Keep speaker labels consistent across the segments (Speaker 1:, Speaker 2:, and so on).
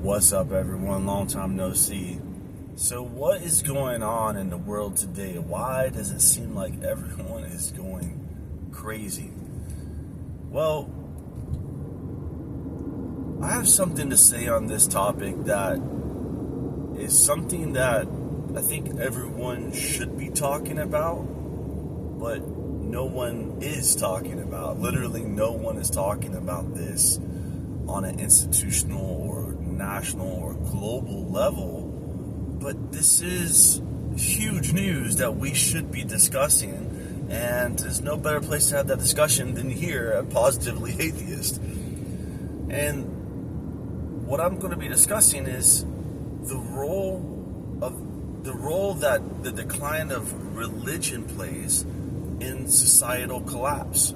Speaker 1: What's up, everyone? Long time no see. So, what is going on in the world today? Why does it seem like everyone is going crazy? Well, I have something to say on this topic that is something that I think everyone should be talking about, but no one is talking about. Literally, no one is talking about this on an institutional or national or global level, but this is huge news that we should be discussing, and there's no better place to have that discussion than here at Positively Atheist. And what I'm going to be discussing is the role that the decline of religion plays in societal collapse.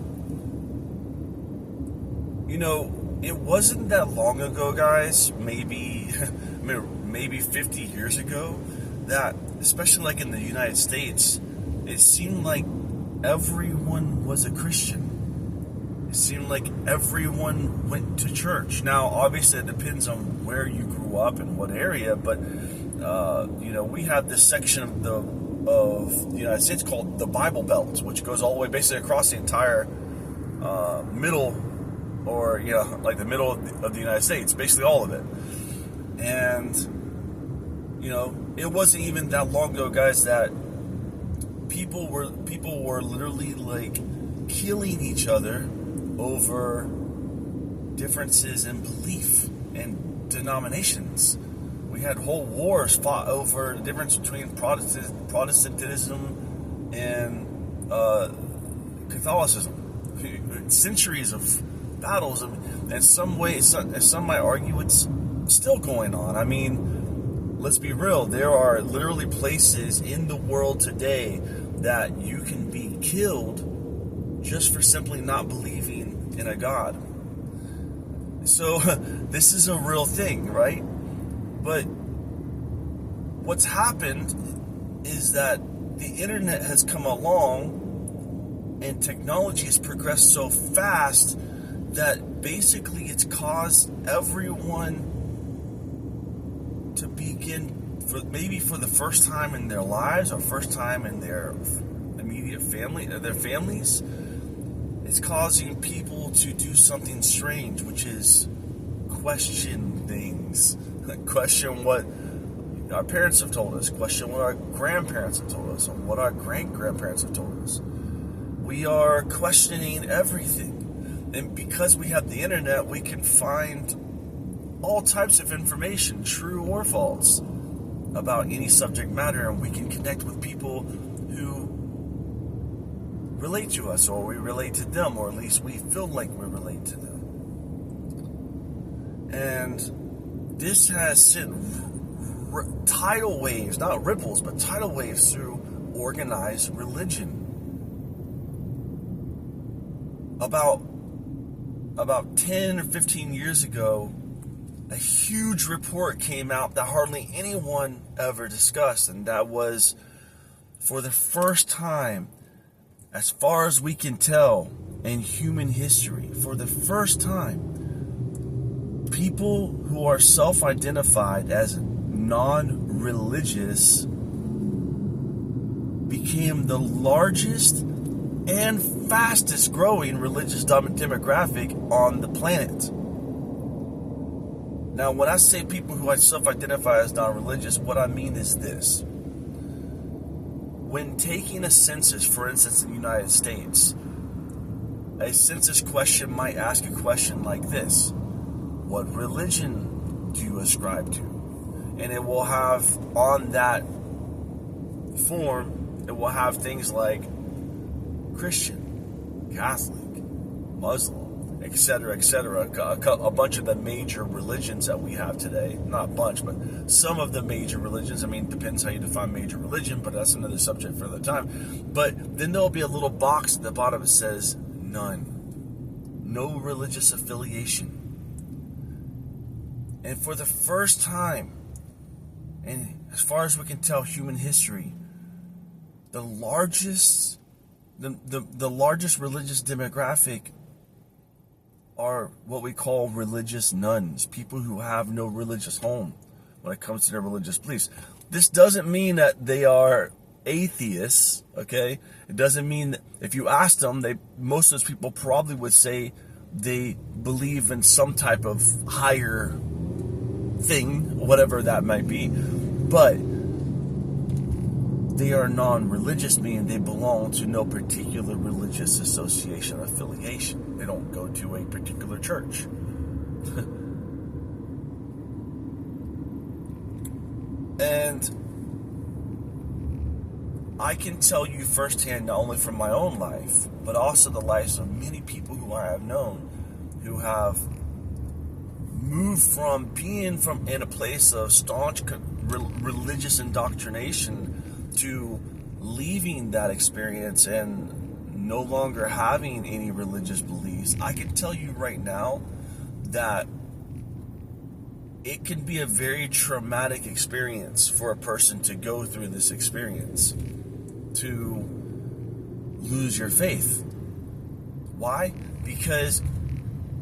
Speaker 1: You know, it wasn't that long ago, guys, maybe 50 years ago, that, especially like in the United States, it seemed like everyone was a Christian. It seemed like everyone went to church. Now, obviously, it depends on where you grew up and what area, but, we have this section of the United States called the Bible Belt, which goes all the way basically across the entire middle, or like the middle of the United States, basically all of it. And it wasn't even that long ago, guys, that people were literally like killing each other over differences in belief and denominations. We had whole wars fought over the difference between Protestantism and Catholicism. Centuries of battles, and some might argue it's still going on. I mean, let's be real, there are literally places in the world today that you can be killed just for simply not believing in a God. So this is a real thing, right? But what's happened is that the internet has come along and technology has progressed so fast that basically it's caused everyone to begin, for the first time in their lives or first time in their immediate family, their families, it's causing people to do something strange, which is question things. Question what our parents have told us, question what our grandparents have told us, and what our great-grandparents have told us. We are questioning everything. And because we have the internet, we can find all types of information, true or false, about any subject matter, and we can connect with people who relate to us, or we relate to them, or at least we feel like we relate to them. And this has sent tidal waves, not ripples, but tidal waves through organized religion. About 10 or 15 years ago, a huge report came out that hardly anyone ever discussed, and that was, for the first time, as far as we can tell in human history, for the first time, people who are self-identified as non-religious became the largest and fastest growing religious demographic on the planet. Now, when I say people who self-identify as non-religious, what I mean is this. When taking a census, for instance, in the United States, a census question might ask a question like this: what religion do you ascribe to? And it will have, on that form, it will have things like Christian, Catholic, Muslim, etc., etc. A bunch of the major religions that we have today. Not a bunch, but some of the major religions. I mean, it depends how you define major religion, but that's another subject for another time. But then there'll be a little box at the bottom that says none. No religious affiliation. And for the first time, and as far as we can tell, human history, the largest religious demographic are what we call religious nuns, people who have no religious home when it comes to their religious beliefs. This doesn't mean that they are atheists, okay? It doesn't mean that if you ask them, most of those people probably would say they believe in some type of higher thing, whatever that might be. But they are non-religious, meaning they belong to no particular religious association or affiliation. They don't go to a particular church. And I can tell you firsthand, not only from my own life, but also the lives of many people who I have known who have moved from being in a place of staunch religious indoctrination to leaving that experience and no longer having any religious beliefs. I can tell you right now that it can be a very traumatic experience for a person to go through this experience, to lose your faith. Why? Because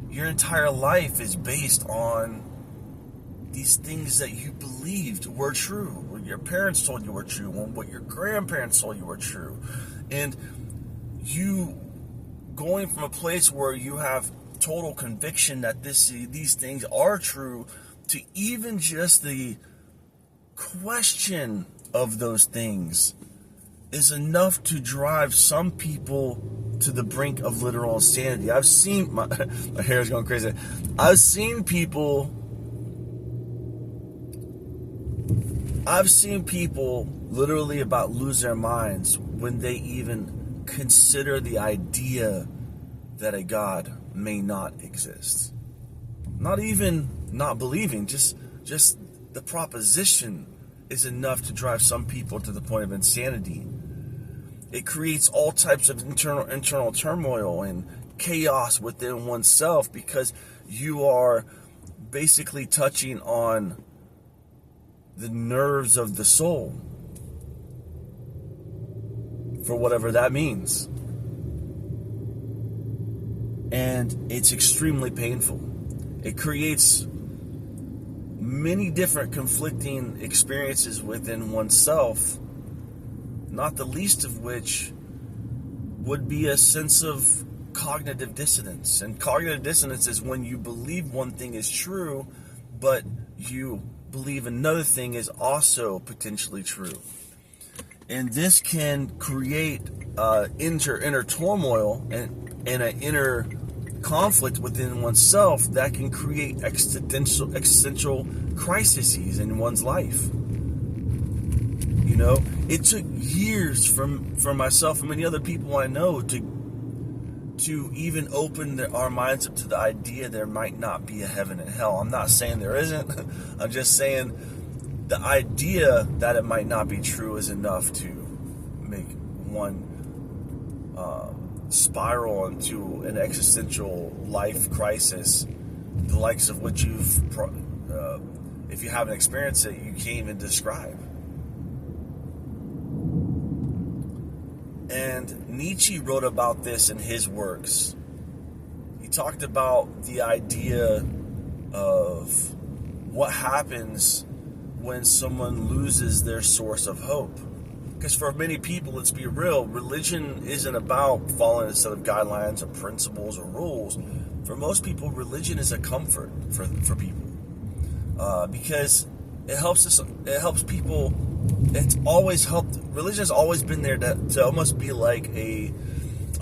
Speaker 1: your entire life is based on these things that you believed were true, what your parents told you were true, what your grandparents told you were true. And you going from a place where you have total conviction that these things are true, to even just the question of those things is enough to drive some people to the brink of literal insanity. I've seen, my hair is going crazy. I've seen people literally about lose their minds when they even consider the idea that a God may not exist. Not even not believing, just the proposition is enough to drive some people to the point of insanity. It creates all types of internal turmoil and chaos within oneself, because you are basically touching on the nerves of the soul, for whatever that means. And it's extremely painful. It creates many different conflicting experiences within oneself, not the least of which would be a sense of cognitive dissonance. And cognitive dissonance is when you believe one thing is true, but you believe another thing is also potentially true. And this can create inner turmoil and an inner conflict within oneself that can create existential crises in one's life. You know, it took years for myself and many other people I know to even open our minds up to the idea there might not be a heaven and hell. I'm not saying there isn't. I'm just saying the idea that it might not be true is enough to make one spiral into an existential life crisis, the likes of which if you haven't experienced it, you can't even describe. And Nietzsche wrote about this in his works. He talked about the idea of what happens when someone loses their source of hope. Because for many people, let's be real, religion isn't about following a set of guidelines or principles or rules. For most people, religion is a comfort for people. Because it helps people. It's always helped. Religion has always been there to almost be like a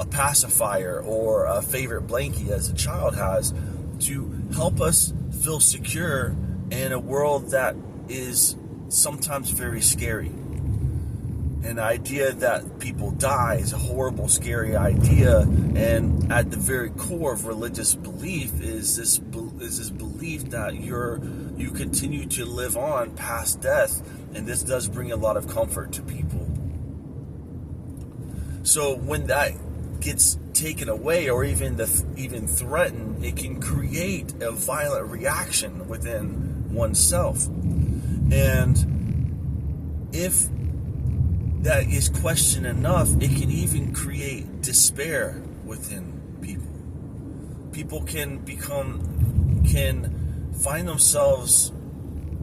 Speaker 1: pacifier or a favorite blankie, as a child has, to help us feel secure in a world that is sometimes very scary. An idea that people die is a horrible, scary idea, and at the very core of religious belief is this belief that you continue to live on past death, and this does bring a lot of comfort to people. So when that gets taken away or even threatened, it can create a violent reaction within oneself. And if that is questioned enough, it can even create despair within people. People can find themselves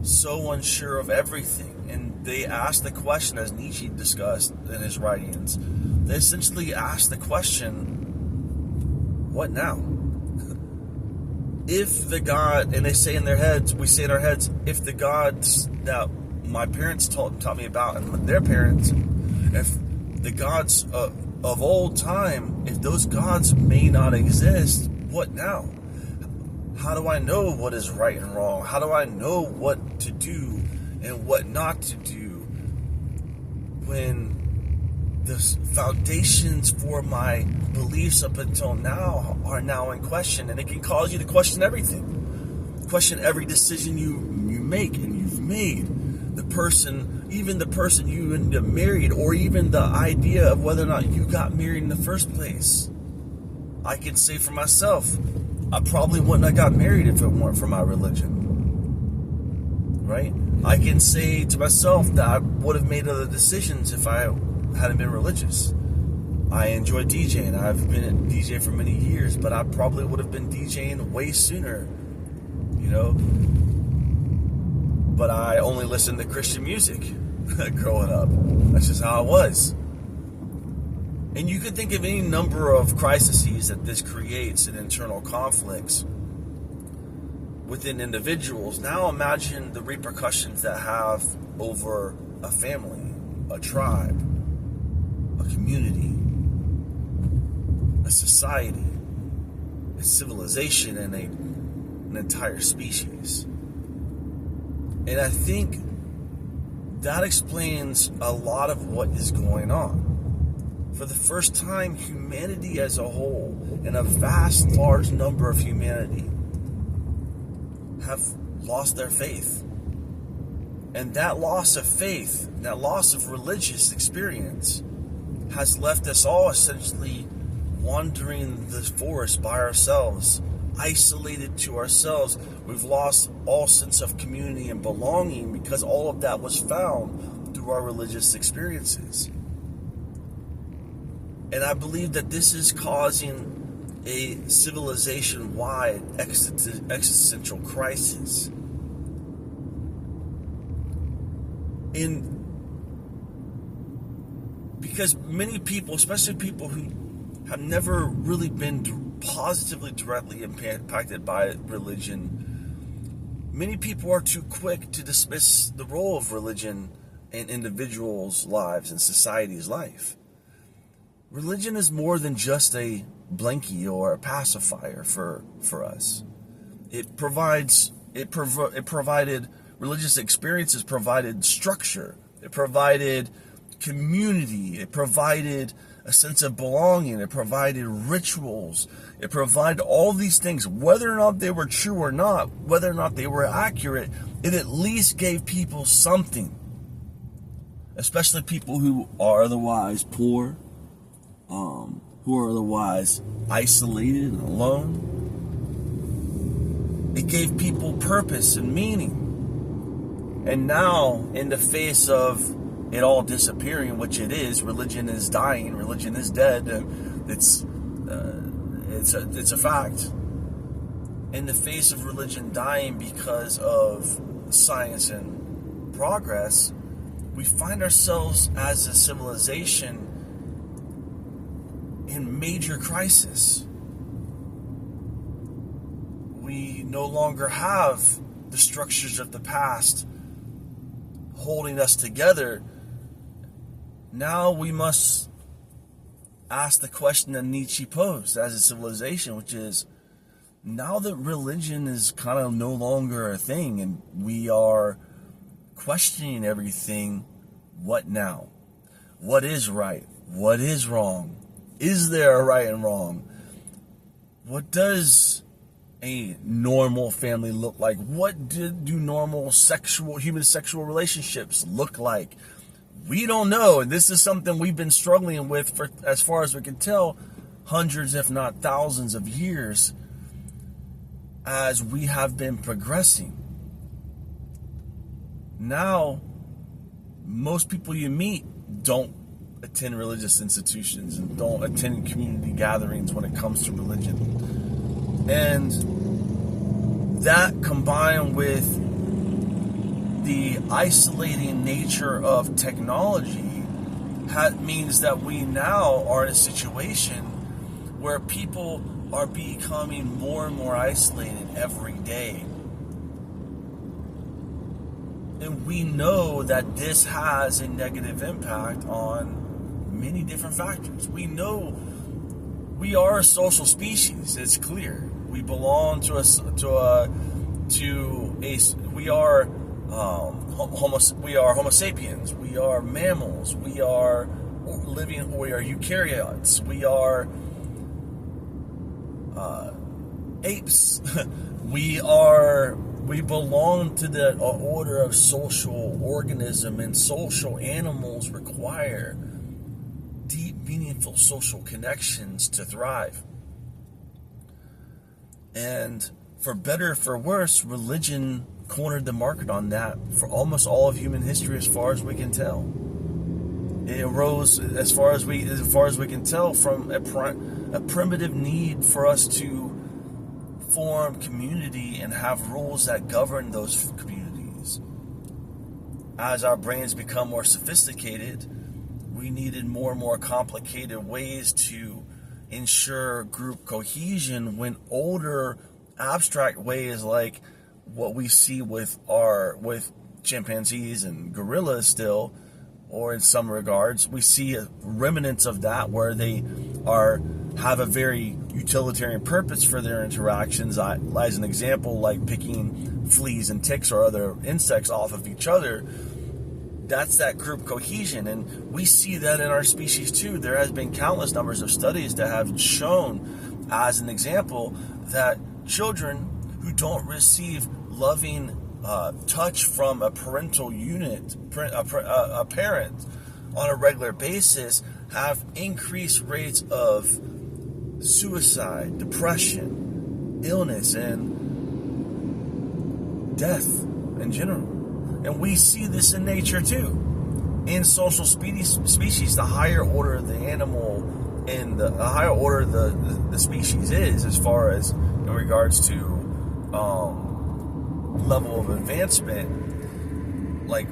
Speaker 1: so unsure of everything, and they ask the question, as Nietzsche discussed in his writings. They essentially ask the question, what now? If the God, and they say in their heads, we say in our heads, if the gods that my parents taught me about, and their parents, if the gods of old time, if those gods may not exist, what now? How do I know what is right and wrong? How do I know what to do and what not to do when the foundations for my beliefs up until now are now in question? And it can cause you to question everything. Question every decision you make and you've made. Even the person you end up married, or even the idea of whether or not you got married in the first place. I can say for myself, I probably wouldn't have got married if it weren't for my religion. Right? I can say to myself that I would have made other decisions if I hadn't been religious. I enjoy DJing. I've been a DJ for many years, but I probably would have been DJing way sooner. But I only listened to Christian music growing up. That's just how it was. And you could think of any number of crises that this creates and internal conflicts within individuals. Now imagine the repercussions that have over a family, a tribe, a community, a society, a civilization, and an entire species. And I think that explains a lot of what is going on. For the first time, humanity as a whole, and a vast, large number of humanity, have lost their faith. And that loss of faith, that loss of religious experience, has left us all essentially wandering the forest by ourselves, isolated to ourselves. We've lost all sense of community and belonging because all of that was found through our religious experiences. And I believe that this is causing a civilization-wide existential crisis. Because many people, especially people who have never really been positively, directly impacted by religion, many people are too quick to dismiss the role of religion in individuals' lives and society's life. Religion is more than just a blankie or a pacifier for us. It provided religious experiences, provided structure, it provided community, it provided a sense of belonging, it provided rituals, it provided all these things. Whether or not they were true or not, whether or not they were accurate, it at least gave people something. Especially people who are otherwise poor, who are otherwise isolated and alone. It gave people purpose and meaning. And now, in the face of it all disappearing, which it is, religion is dying, religion is dead. It's a fact. In the face of religion dying because of science and progress, we find ourselves as a civilization in major crisis. We no longer have the structures of the past holding us together. Now we must ask the question that Nietzsche posed as a civilization, which is, now that religion is kind of no longer a thing and we are questioning everything, what now? What is right? What is wrong? Is there a right and wrong? What does a normal family look like? What do normal human sexual relationships look like? We don't know, and this is something we've been struggling with for, as far as we can tell, hundreds if not thousands of years as we have been progressing. Now, most people you meet don't attend religious institutions and don't attend community gatherings when it comes to religion. And that combined with the isolating nature of technology means that we now are in a situation where people are becoming more and more isolated every day. And we know that this has a negative impact on many different factors. We know we are a social species. It's clear. We belong to we are Homo sapiens. We are mammals. We are eukaryotes. We are apes. we belong to the order of social organism, and social animals require deep, meaningful social connections to thrive. And for better or for worse, religion cornered the market on that for almost all of human history, as far as we can tell. It arose, as far as we can tell, from a primitive need for us to form community and have rules that govern those communities. As our brains become more sophisticated, we needed more and more complicated ways to ensure group cohesion, when older abstract ways like what we see with chimpanzees and gorillas still, or in some regards, we see remnants of that where they have a very utilitarian purpose for their interactions. As an example, like picking fleas and ticks or other insects off of each other. That's that group cohesion, and we see that in our species too. There has been countless numbers of studies that have shown, as an example, that children who don't receive loving touch from a parental unit, a parent, on a regular basis, have increased rates of suicide, depression, illness, and death in general. And we see this in nature too. In social species, the higher order the animal and the higher order the species is, as far as in regards to level of advancement, like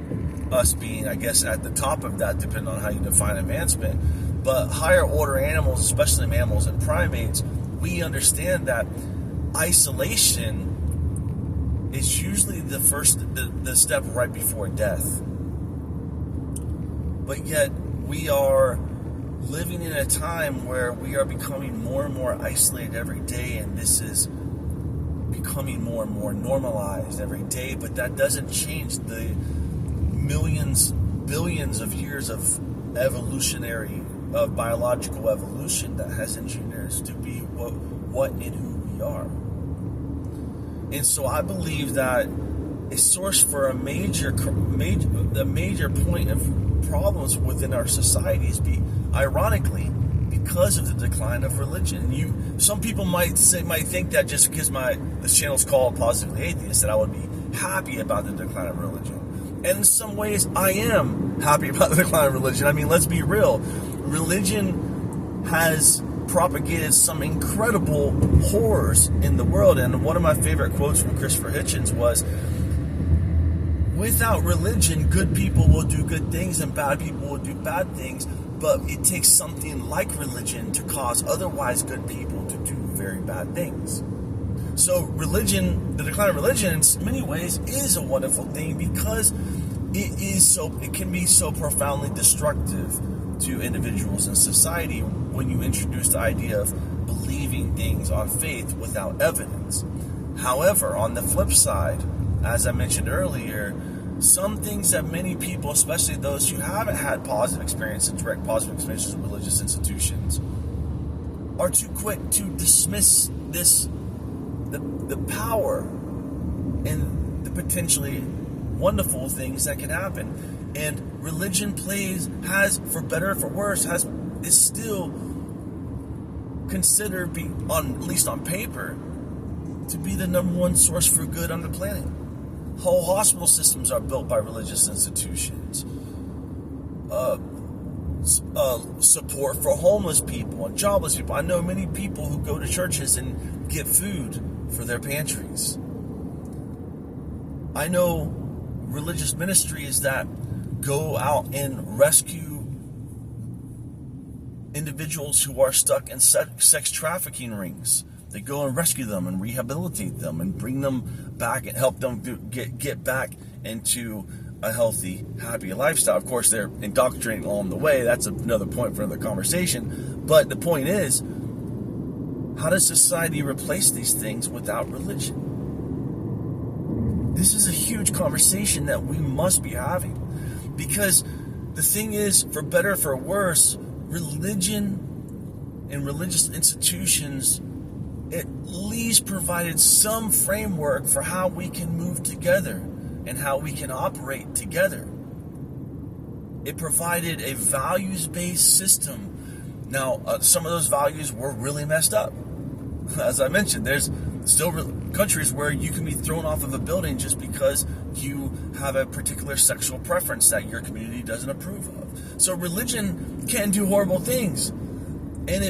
Speaker 1: us being, I guess, at the top of that, depending on how you define advancement. But higher order animals, especially mammals and primates, we understand that isolation is usually the step right before death. But yet we are living in a time where we are becoming more and more isolated every day, and this is becoming more and more normalized every day. But that doesn't change the billions of years of biological evolution that has engineered us to be what and who we are. And so I believe that a source for a major point of problems within our societies ironically, because of the decline of religion. Some people might think that just because this channel's called Positively Atheist, that I would be happy about the decline of religion. And in some ways, I am happy about the decline of religion. I mean, let's be real. Religion has propagated some incredible horrors in the world. And one of my favorite quotes from Christopher Hitchens was, without religion, good people will do good things and bad people will do bad things. But it takes something like religion to cause otherwise good people to do very bad things. So religion, the decline of religion in many ways is a wonderful thing, because it can be so profoundly destructive to individuals and society when you introduce the idea of believing things on faith without evidence. However, on the flip side, as I mentioned earlier, some things that many people, especially those who haven't had direct positive experiences with religious institutions, are too quick to dismiss the power and the potentially wonderful things that can happen. And religion has, for better or for worse, is still considered, at least on paper, to be the number one source for good on the planet. Whole hospital systems are built by religious institutions. support for homeless people and jobless people. I know many people who go to churches and get food for their pantries. I know religious ministries that go out and rescue individuals who are stuck in sex trafficking rings. They go and rescue them and rehabilitate them and bring them back and help them get back into a healthy, happy lifestyle. Of course, they're indoctrinating along the way. That's another point for another conversation. But the point is, how does society replace these things without religion? This is a huge conversation that we must be having. Because the thing is, for better or for worse, religion and religious institutions at least provided some framework for how we can move together and how we can operate together. It provided a values-based system. Now, some of those values were really messed up. As I mentioned, there's still countries where you can be thrown off of a building just because you have a particular sexual preference that your community doesn't approve of. So religion can do horrible things, and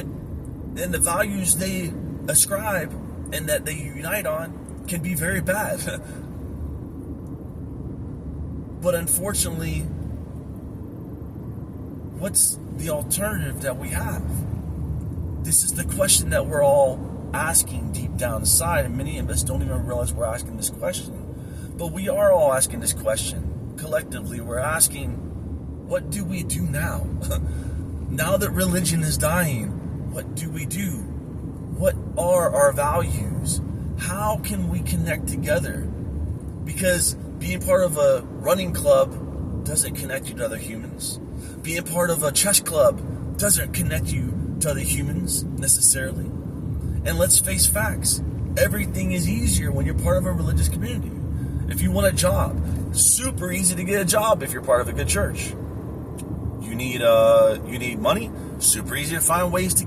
Speaker 1: the values they ascribe and that they unite on can be very bad. But unfortunately, what's the alternative that we have? This is the question that we're all asking deep down inside, and many of us don't even realize we're asking this question. But we are all asking this question. Collectively, we're asking, what do we do now? Now that religion is dying, what do we do? What are our values? How can we connect together? Because being part of a running club doesn't connect you to other humans. Being part of a chess club doesn't connect you to other humans necessarily. And let's face facts. Everything is easier when you're part of a religious community. If you want a job, super easy to get a job if you're part of a good church. You need money, super easy to find ways to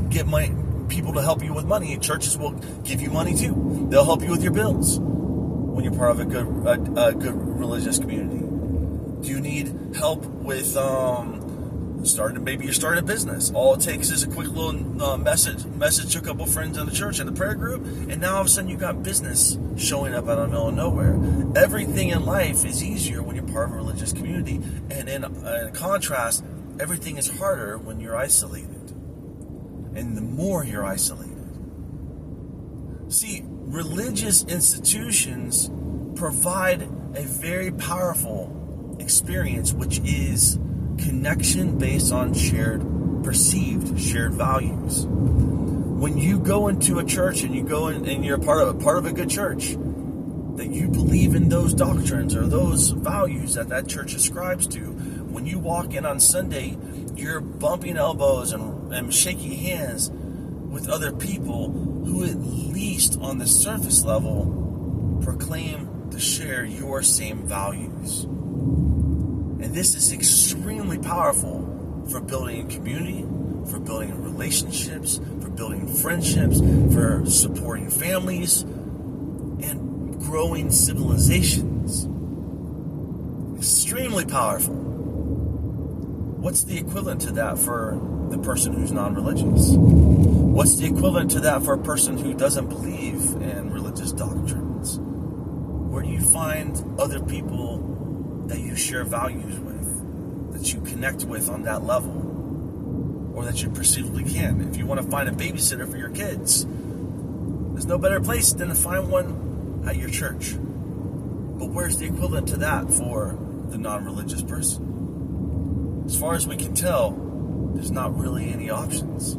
Speaker 1: get money, people to help you with money. Churches will give you money too. They'll help you with your bills when you're part of a good religious community. Do you need help with maybe you're starting a business? All it takes is a quick little message to a couple friends in the church and the prayer group, and now all of a sudden you got business showing up out of the middle of nowhere. Everything in life is easier when you're part of a religious community, and in contrast, everything is harder when you're isolated. And the more you're isolated. See, religious institutions provide a very powerful experience, which is connection based on perceived shared values. When you go into a church and you go in and you're part of a good church, that you believe in those doctrines or those values that church ascribes to, when you walk in on Sunday, you're bumping elbows and shaking hands with other people who, at least on the surface level, proclaim to share your same values. And this is extremely powerful for building a community, for building relationships, for building friendships, for supporting families, and growing civilizations. Extremely powerful. What's the equivalent to that for the person who's non-religious? What's the equivalent to that for a person who doesn't believe in religious doctrines? Where do you find other people that you share values with, that you connect with on that level, or that you perceivably can? If you want to find a babysitter for your kids, there's no better place than to find one at your church. But where's the equivalent to that for the non-religious person? As far as we can tell, there's not really any options.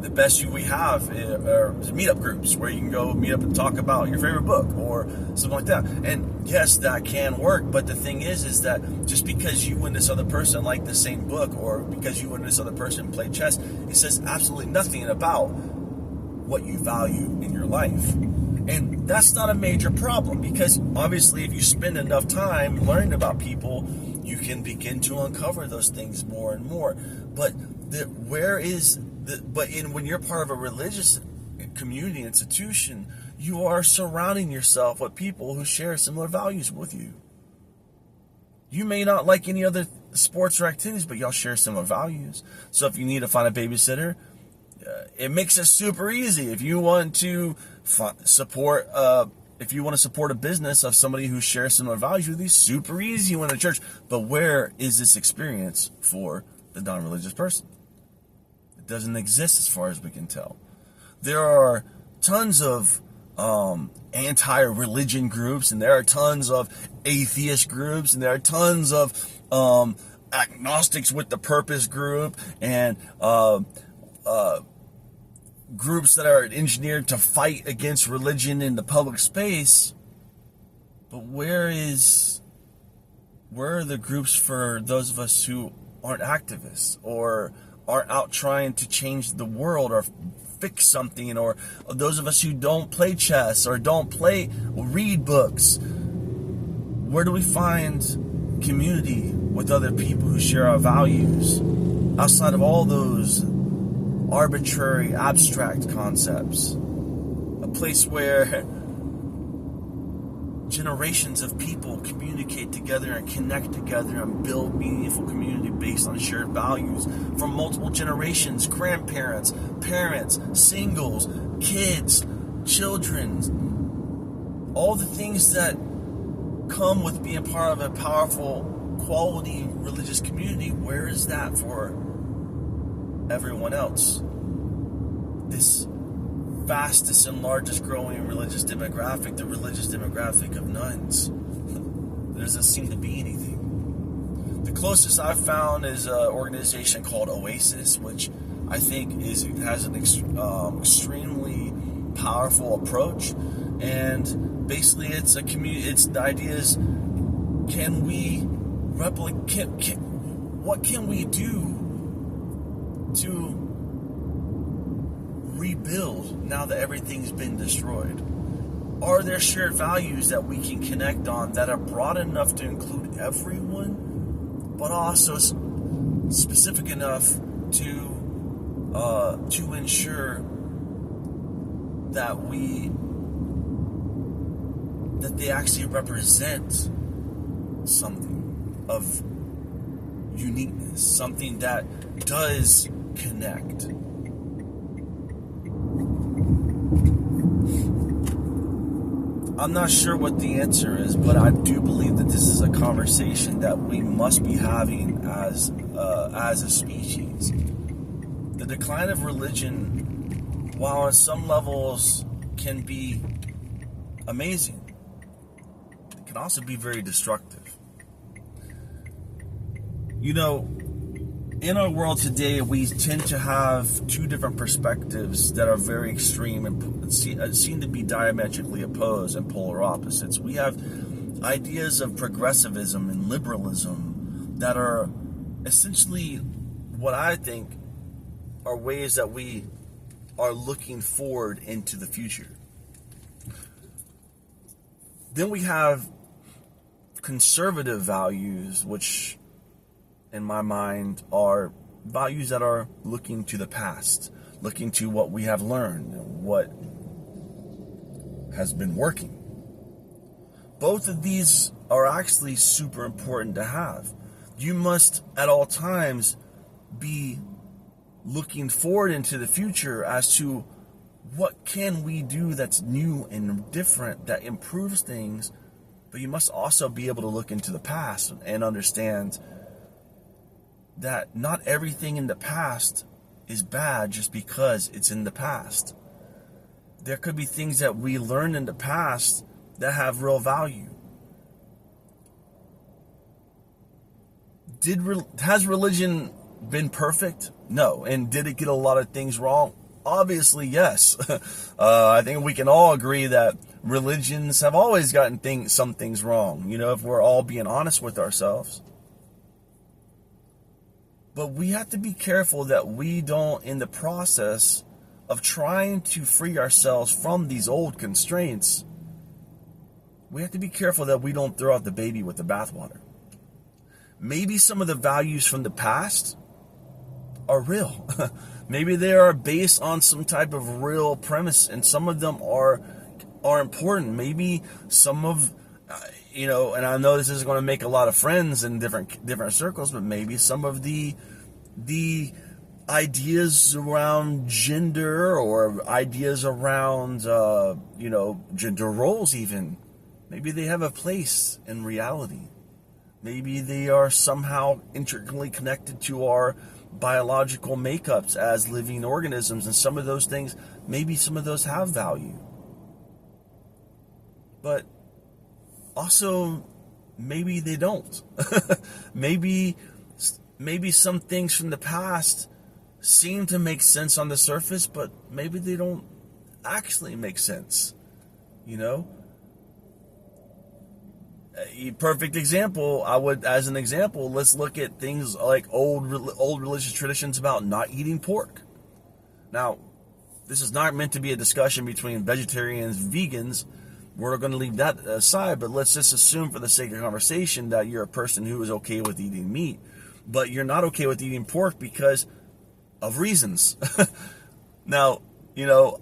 Speaker 1: The best we have are meetup groups where you can go meet up and talk about your favorite book or something like that. And yes, that can work, but the thing is that just because you and this other person like the same book, or because you and this other person play chess, it says absolutely nothing about what you value in your life. And that's not a major problem, because obviously if you spend enough time learning about people, you can begin to uncover those things more and more. But when you're part of a religious community institution, you are surrounding yourself with people who share similar values with you. You may not like any other sports or activities, but y'all share similar values. So if you need to find a babysitter, it makes it super easy. If you want to support a business of somebody who shares similar values with you, super easy when in a church. But where is this experience for the non-religious person? It doesn't exist as far as we can tell. There are tons of anti-religion groups, and there are tons of atheist groups, and there are tons of agnostics with the purpose group, and groups that are engineered to fight against religion in the public space. But where are the groups for those of us who aren't activists or aren't out trying to change the world or fix something, or those of us who don't play chess or don't read books? Where do we find community with other people who share our values outside of all those arbitrary, abstract concepts? A place where generations of people communicate together and connect together and build meaningful community based on shared values from multiple generations, grandparents, parents, singles, kids, children, all the things that come with being part of a powerful, quality religious community. Where is that for everyone else? This fastest and largest growing religious demographic, the religious demographic of nuns. There doesn't seem to be anything. The closest I've found is an organization called Oasis, which I think has an extremely powerful approach. And basically, it's a community. The idea is, can we replicate? What can we do to rebuild now that everything's been destroyed? Are there shared values that we can connect on that are broad enough to include everyone, but also specific enough to ensure that they actually represent something of uniqueness, something that does connect? I'm not sure what the answer is, but I do believe that this is a conversation that we must be having as a species. The decline of religion, while on some levels can be amazing, it can also be very destructive. You know, in our world today, we tend to have two different perspectives that are very extreme and seem to be diametrically opposed and polar opposites. We have ideas of progressivism and liberalism that are essentially what I think are ways that we are looking forward into the future. Then we have conservative values, which in my mind are values that are looking to the past, looking to what we have learned, what has been working. Both of these are actually super important to have. You must at all times be looking forward into the future as to what can we do that's new and different that improves things, but you must also be able to look into the past and understand that not everything in the past is bad just because it's in the past. There could be things that we learned in the past that have real value. Has religion been perfect? No. And did it get a lot of things wrong? Obviously, yes. I think we can all agree that religions have always gotten some things wrong, if we're all being honest with ourselves. But we have to be careful that we don't, in the process of trying to free ourselves from these old constraints, we have to be careful that we don't throw out the baby with the bathwater. Maybe some of the values from the past are real. Maybe they are based on some type of real premise, and some of them are important. Maybe some of and I know this is going to make a lot of friends in different circles, but maybe some of the ideas around gender, or ideas around gender roles, even maybe they have a place in reality. Maybe they are somehow intricately connected to our biological makeups as living organisms, and some of those things, maybe some of those have value. But also, maybe they don't. maybe some things from the past seem to make sense on the surface, but maybe they don't actually make sense. A perfect example, let's look at things like old religious traditions about not eating pork. Now, this is not meant to be a discussion between vegetarians and vegans. We're going to leave that aside, but let's just assume for the sake of conversation that you're a person who is okay with eating meat, but you're not okay with eating pork because of reasons. Now,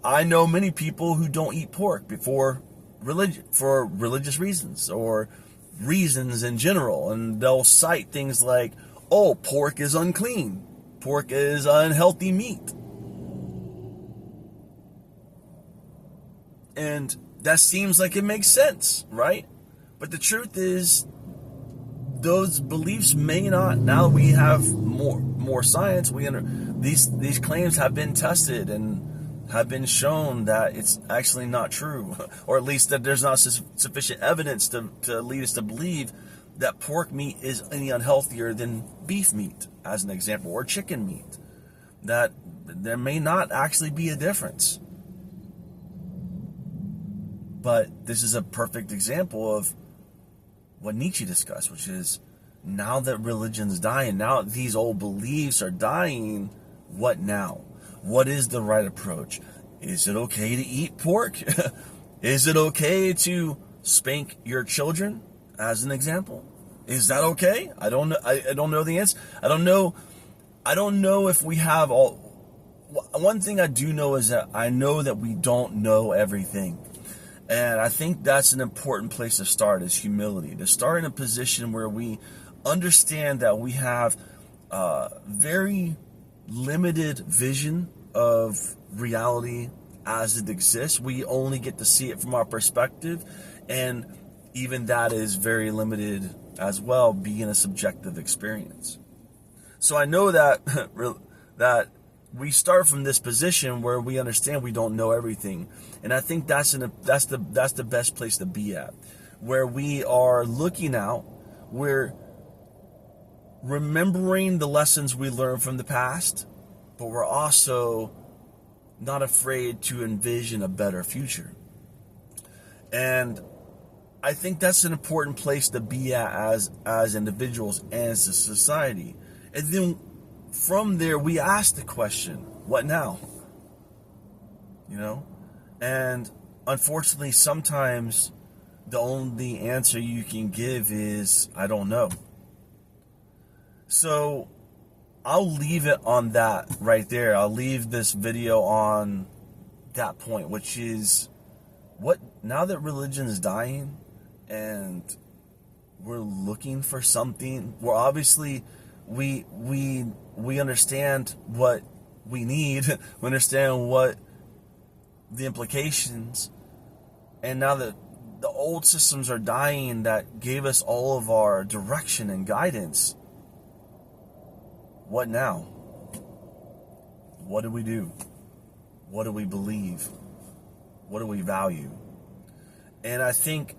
Speaker 1: I know many people who don't eat pork for religious reasons, or reasons in general, and they'll cite things like, oh, pork is unclean, pork is unhealthy meat. And that seems like it makes sense, right? But the truth is, those beliefs may not. Now that we have more science, these claims have been tested and have been shown that it's actually not true, or at least that there's not sufficient evidence to lead us to believe that pork meat is any unhealthier than beef meat, as an example, or chicken meat. That there may not actually be a difference. But this is a perfect example of what Nietzsche discussed, which is, now that religion's dying, now that these old beliefs are dying, what now? What is the right approach? Is it okay to eat pork? Is it okay to spank your children, as an example? Is that okay? I don't know. I don't know the answer. I don't know if we have all. One thing I do know is that I know that we don't know everything. And I think that's an important place to start, is humility. To start in a position where we understand that we have very limited vision of reality as it exists. We only get to see it from our perspective, and even that is very limited as well, being a subjective experience. So I know that that we start from this position where we understand we don't know everything, and I think that's the best place to be at, where we are looking out, we're remembering the lessons we learned from the past, but we're also not afraid to envision a better future. And I think that's an important place to be at as individuals and as a society. And then from there, we ask the question, what now? And unfortunately, sometimes the only answer you can give is, I don't know. So I'll leave it on that right there. I'll leave this video on that point, which is, what now that religion is dying and we're looking for something, we're obviously we understand what we need, we understand what the implications, and now that the old systems are dying that gave us all of our direction and guidance, what now? What do we do? What do we believe? What do we value? And I think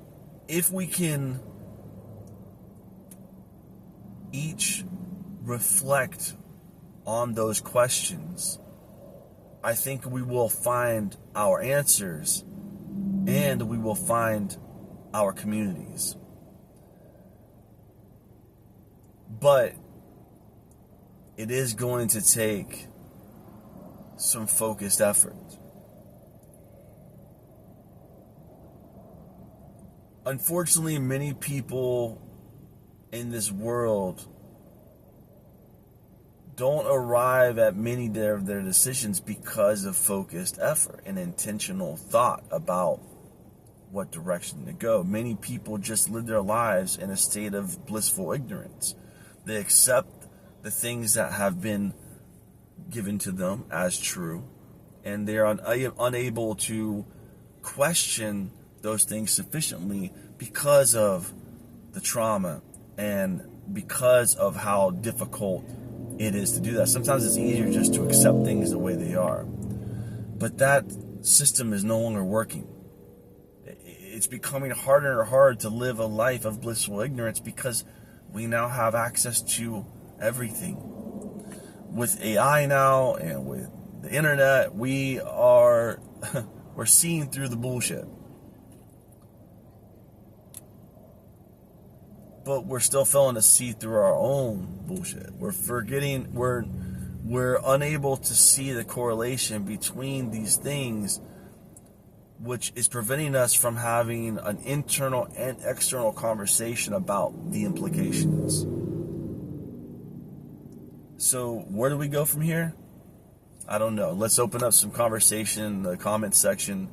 Speaker 1: if we can each reflect on those questions, I think we will find our answers, and we will find our communities. But it is going to take some focused effort. Unfortunately, many people in this world don't arrive at many of their decisions because of focused effort and intentional thought about what direction to go. Many people just live their lives in a state of blissful ignorance. They accept the things that have been given to them as true, and they're unable to question those things sufficiently because of the trauma and because of how difficult it is to do that. Sometimes it's easier just to accept things the way they are. But that system is no longer working. It's becoming harder and harder to live a life of blissful ignorance because we now have access to everything. With AI now and with the internet, we're seeing through the bullshit. But we're still failing to see through our own bullshit. We're unable to see the correlation between these things, which is preventing us from having an internal and external conversation about the implications. So where do we go from here? I don't know. Let's open up some conversation in the comments section.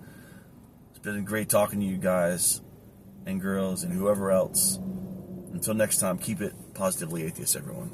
Speaker 1: It's been great talking to you guys and girls and whoever else. Until next time, keep it positively atheist, everyone.